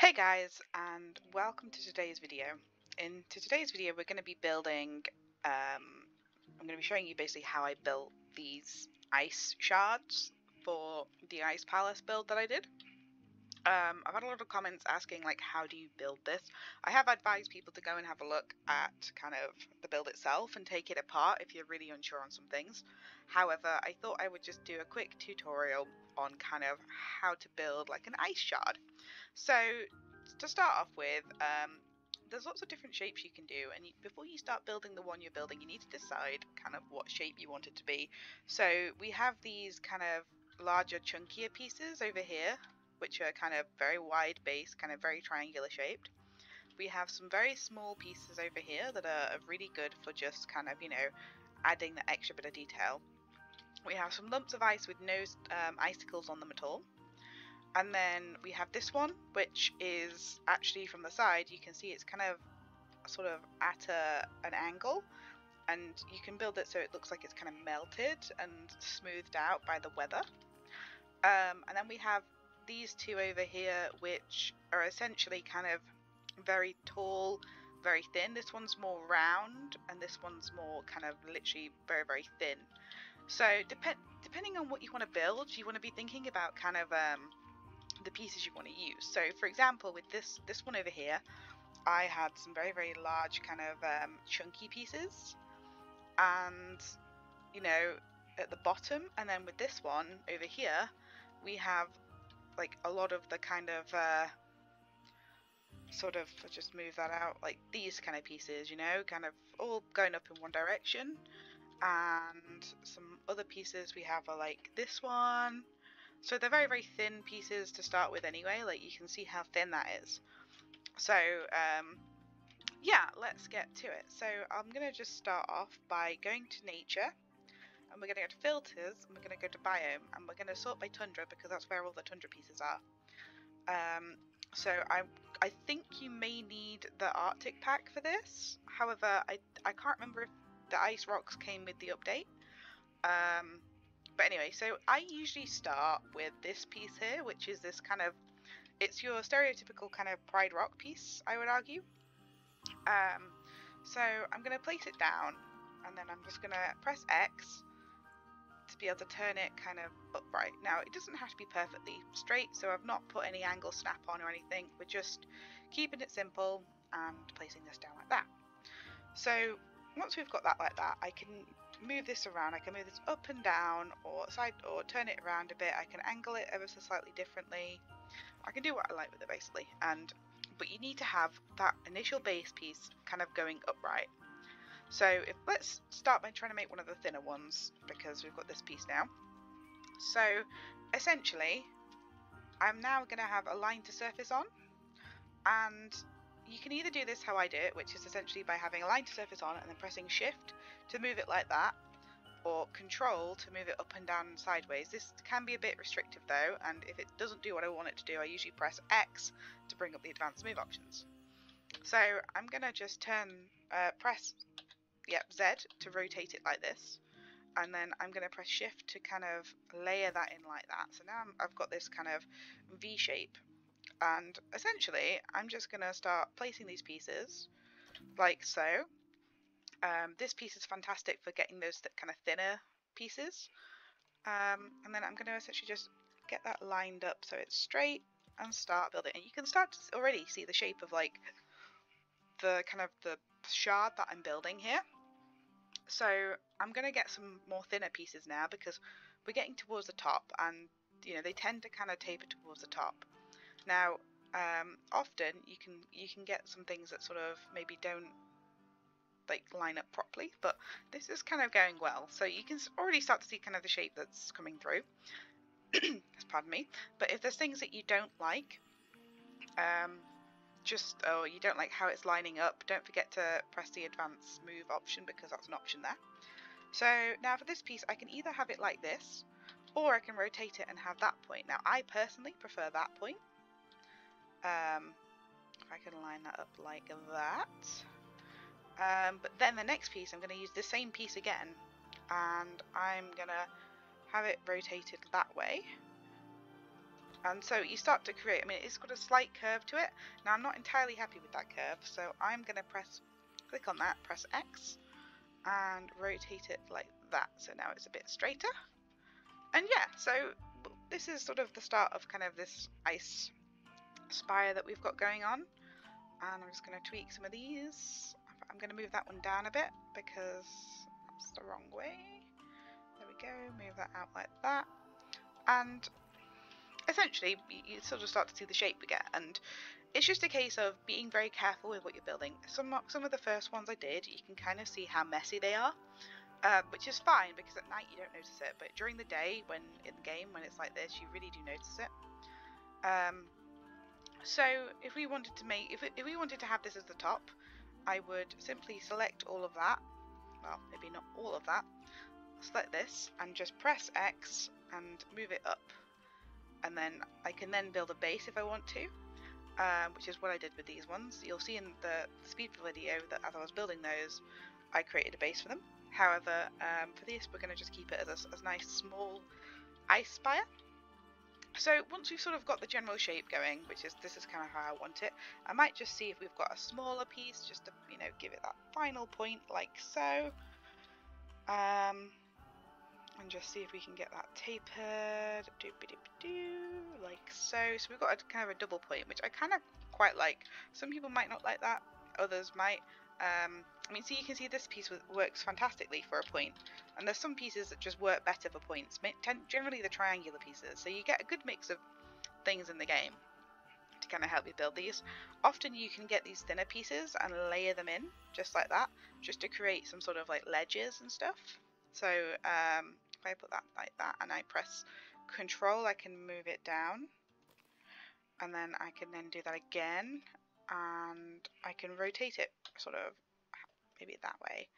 Hey guys, and welcome to today's video. In today's video we're going to be building, I'm going to be showing you basically how I built these ice shards for the ice palace build that I did. I've had a lot of comments asking like, how do you build this? I have advised people to go and have a look at kind of the build itself and take it apart if you're really unsure on some things. However, I thought I would just do a quick tutorial on kind of how to build like an ice shard. So to start off with, there's lots of different shapes you can do, and before you start building the one you're building, you need to decide kind of what shape you want it to be. So we have these kind of larger, chunkier pieces over here, which are kind of very wide base, kind of very triangular shaped. We have some very small pieces over here that are really good for just kind of, adding the extra bit of detail. We have some lumps of ice with no icicles on them at all. And then we have this one, which is actually from the side, you can see it's kind of sort of at an angle, and you can build it so it looks like it's kind of melted and smoothed out by the weather. And then we have these two over here, which are essentially kind of very tall, very thin. This one's more round, and this one's more kind of literally very, very thin. So depending on what you want to build, you want to be thinking about kind of the pieces you want to use. So for example, with this one over here, I had some very, very large kind of chunky pieces, and at the bottom, and then with this one over here we have like a lot of the kind of sort of, I'll just move that out, like these kind of pieces, kind of all going up in one direction. And some other pieces we have are like this one. So they're very, very thin pieces to start with anyway, like you can see how thin that is. So yeah, let's get to it. So I'm going to just start off by going to nature, and we're going to go to filters, and we're going to go to biome, and we're going to sort by tundra because that's where all the tundra pieces are. So I think you may need the Arctic pack for this. However, I can't remember if the ice rocks came with the update. But anyway, so I usually start with this piece here, which is this kind of, it's your stereotypical kind of pride rock piece, I would argue. So I'm going to place it down, and then I'm just going to press X to be able to turn it kind of upright. Now, it doesn't have to be perfectly straight, so I've not put any angle snap on or anything. We're just keeping it simple and placing this down like that. So once we've got that like that, I can move this around. I can move this up and down, or side, or turn it around a bit. I can angle it ever so slightly differently. I can do what I like with it basically. But you need to have that initial base piece kind of going upright. So let's start by trying to make one of the thinner ones, because we've got this piece now. So essentially, I'm now going to have a line to surface on, and you can either do this how I do it, which is essentially by having a line to surface on and then pressing shift to move it like that, or control to move it up and down and sideways. This can be a bit restrictive though, and if it doesn't do what I want it to do, I usually press X to bring up the advanced move options. So I'm going to just press Z to rotate it like this, and then I'm going to press shift to kind of layer that in like that. So now I've got this kind of V shape. And essentially, I'm just going to start placing these pieces like so. This piece is fantastic for getting those kind of thinner pieces. And then I'm going to essentially just get that lined up so it's straight and start building. And you can start to already see the shape of like the kind of the shard that I'm building here. So I'm going to get some more thinner pieces now, because we're getting towards the top, and they tend to kind of taper towards the top. Now, often you can get some things that sort of maybe don't like line up properly, but this is kind of going well. So you can already start to see kind of the shape that's coming through. Pardon me. But if there's things that you don't like, or you don't like how it's lining up, don't forget to press the advanced move option, because that's an option there. So now for this piece, I can either have it like this, or I can rotate it and have that point. Now, I personally prefer that point. If I can line that up like that. But then the next piece, I'm going to use the same piece again, and I'm going to have it rotated that way. And so you start to create, I mean, it's got a slight curve to it. Now I'm not entirely happy with that curve, so I'm going to click on that, press X, and rotate it like that. So now it's a bit straighter. And yeah, so this is sort of the start of kind of this ice spire that we've got going on. And I'm just going to tweak some of these. I'm going to move that one down a bit because that's the wrong way. There we go, move that out like that. And essentially, you sort of start to see the shape we get. And it's just a case of being very careful with what you're building. Some of the first ones I did, you can kind of see how messy they are. Which is fine because at night you don't notice it, but during the day, when in the game, when it's like this, you really do notice it. So if we wanted to have this as the top, I would simply select all of that. Well, maybe not all of that. Select this and just press X and move it up, and then I can then build a base if I want to, which is what I did with these ones. You'll see in the speed video that as I was building those, I created a base for them. However, for this, we're going to just keep it as a nice small ice spire. So once we've sort of got the general shape going, this is kind of how I want it, I might just see if we've got a smaller piece just to, you know, give it that final point like so. And just see if we can get that tapered, like so. So we've got a kind of a double point, which I kind of quite like. Some people might not like that, others might. I mean, so you can see this piece works fantastically for a point, and there's some pieces that just work better for points, generally the triangular pieces, so you get a good mix of things in the game to kind of help you build these. Often you can get these thinner pieces and layer them in, just like that, just to create some sort of like ledges and stuff. So if I put that like that and I press Control, I can move it down, and then I can then do that again, and I can rotate it sort of maybe that way,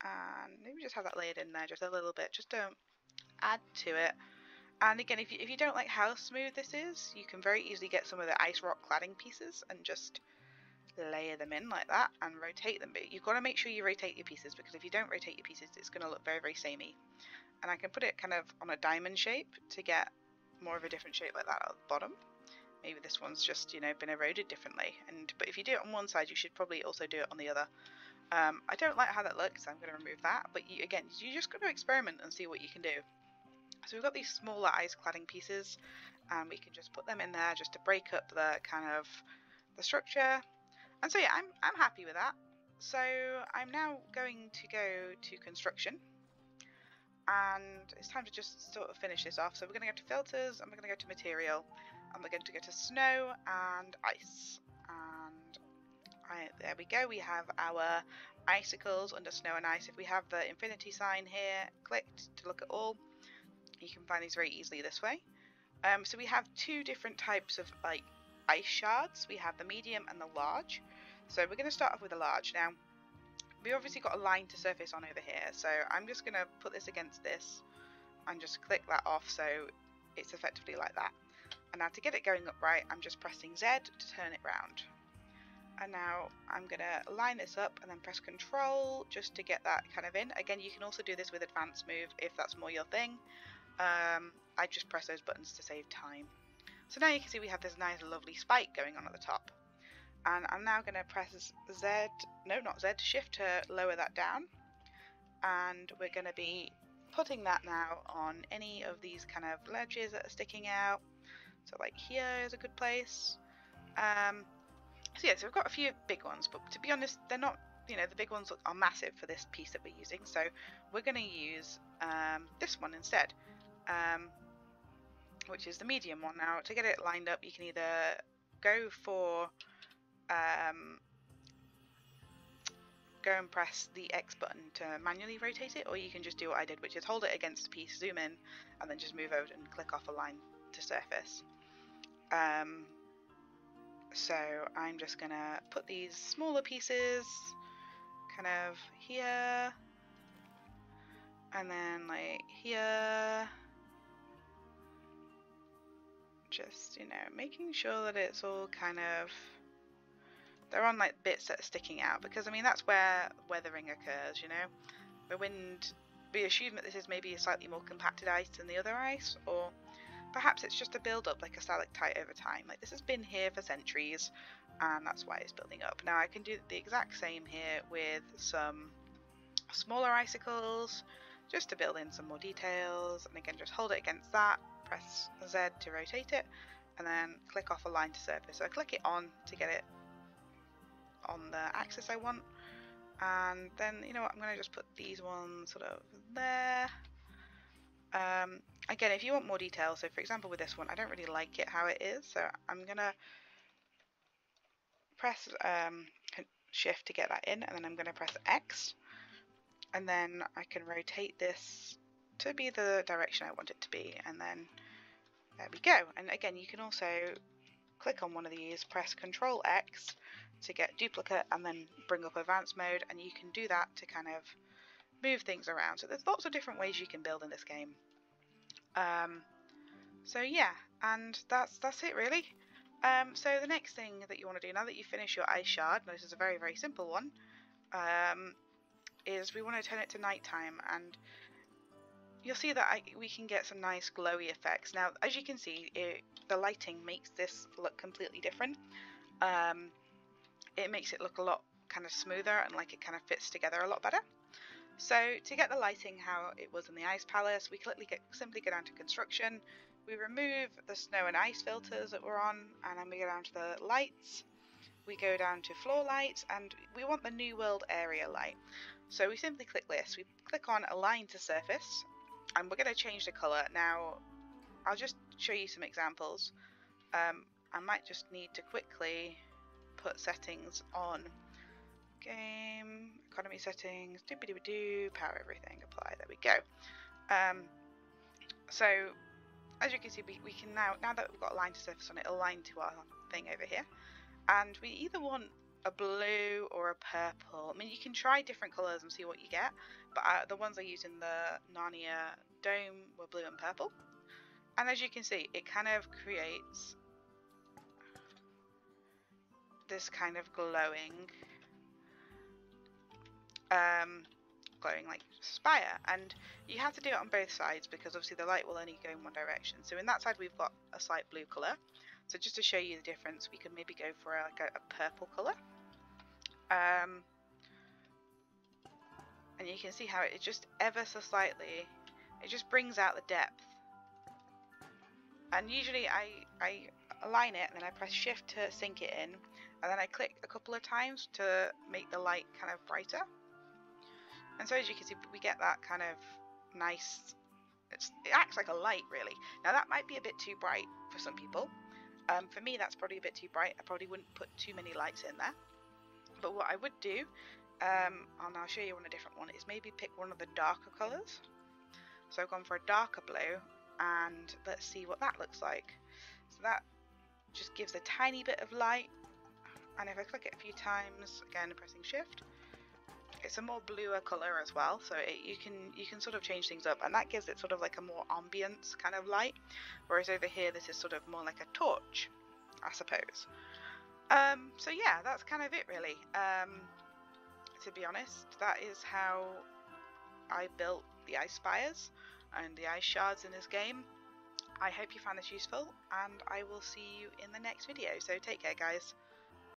and maybe just have that layered in there just a little bit, just to add to it. And again, if you don't like how smooth this is, you can very easily get some of the ice rock cladding pieces and just layer them in like that and rotate them. But you've got to make sure you rotate your pieces, because if you don't rotate your pieces, it's going to look very, very samey. And I can put it kind of on a diamond shape to get more of a different shape like that at the bottom. Maybe this one's just, you know, been eroded differently. But if you do it on one side, you should probably also do it on the other. I don't like how that looks, so I'm going to remove that. But you just got to experiment and see what you can do. So we've got these smaller ice cladding pieces, and we can just put them in there just to break up the kind of the structure. And so yeah, I'm happy with that. So I'm now going to go to construction, and it's time to just sort of finish this off. So we're going to go to filters, and we're going to go to material, and we're going to go to snow and ice. And there we go, we have our icicles under snow and ice. If we have the infinity sign here clicked to look at all, you can find these very easily this way. So we have two different types of like ice shards. We have the medium and the large. So we're going to start off with the large. Now, we obviously got a line to surface on over here, so I'm just going to put this against this and just click that off so it's effectively like that. And now to get it going up right, I'm just pressing Z to turn it round. And now I'm going to line this up and then press Control just to get that kind of in. Again, you can also do this with Advanced Move if that's more your thing. I just press those buttons to save time. So now you can see we have this nice lovely spike going on at the top. And I'm now going to press Shift to lower that down. And we're going to be putting that now on any of these kind of ledges that are sticking out. So like here is a good place. So yeah, so we've got a few big ones, but to be honest, they're not, you know, the big ones are massive for this piece that we're using. So we're going to use this one instead, which is the medium one. Now to get it lined up, you can either go and press the X button to manually rotate it, or you can just do what I did, which is hold it against a piece, zoom in, and then just move over and click off a line to surface. So I'm just gonna put these smaller pieces kind of here, and then like here, just, you know, making sure that it's all kind of, they're on like bits that are sticking out, because I mean that's where weathering occurs, you know. We assume that this is maybe a slightly more compacted ice than the other ice, or perhaps it's just a build up like a stalactite over time. Like this has been here for centuries and that's why it's building up. Now I can do the exact same here with some smaller icicles just to build in some more details, and again just hold it against that, press Z to rotate it, and then click off align to surface. So I click it on to get it on the axis I want, and then you know what, I'm going to just put these ones sort of there. Again, if you want more detail, so for example with this one I don't really like it how it is, so I'm going to press shift to get that in, and then I'm going to press X, and then I can rotate this to be the direction I want it to be, and then there we go. And again, you can also click on one of these, press Control X to get duplicate, and then bring up advanced mode, and you can do that to kind of move things around. So there's lots of different ways you can build in this game. So yeah, and that's it really. So the next thing that you want to do now that you finish your ice shard, and this is a very, very simple one, is we want to turn it to nighttime, and you'll see that we can get some nice glowy effects. Now, as you can see, the lighting makes this look completely different. It makes it look a lot kind of smoother and like it kind of fits together a lot better. So to get the lighting how it was in the Ice Palace, we simply go down to construction, we remove the snow and ice filters that we're on, and then we go down to the lights, we go down to floor lights, and we want the New World area light. So we simply click this, we click on align to surface, and we're going to change the colour. Now I'll just show you some examples. I might just need to quickly put settings on. Game, economy settings, power everything, apply, there we go. So as you can see, we can now that we've got align to surface on it, align to our thing over here, and we either want a blue or a purple. I mean, you can try different colours and see what you get, but the ones I used in the Narnia dome were blue and purple, and as you can see, it kind of creates this kind of glowing like spire, and you have to do it on both sides because obviously the light will only go in one direction. So in that side we've got a slight blue colour, so just to show you the difference we could maybe go for like a purple colour, and you can see how it just ever so slightly, it just brings out the depth. And usually I align it and then I press shift to sink it in, and then I click a couple of times to make the light kind of brighter. And so as you can see, we get that kind of nice, it acts like a light really. Now that might be a bit too bright for some people. For me that's probably a bit too bright. I probably wouldn't put too many lights in there. But what I would do, and I'll show you on a different one, is maybe pick one of the darker colours. So I've gone for a darker blue, and let's see what that looks like. So that just gives a tiny bit of light, and if I click it a few times, again pressing shift, it's a more bluer colour as well, so you can sort of change things up, and that gives it sort of like a more ambience kind of light, whereas over here this is sort of more like a torch, I suppose. So yeah, that's kind of it really. To be honest, that is how I built the ice spires and the ice shards in this game. I hope you found this useful, and I will see you in the next video, so take care guys.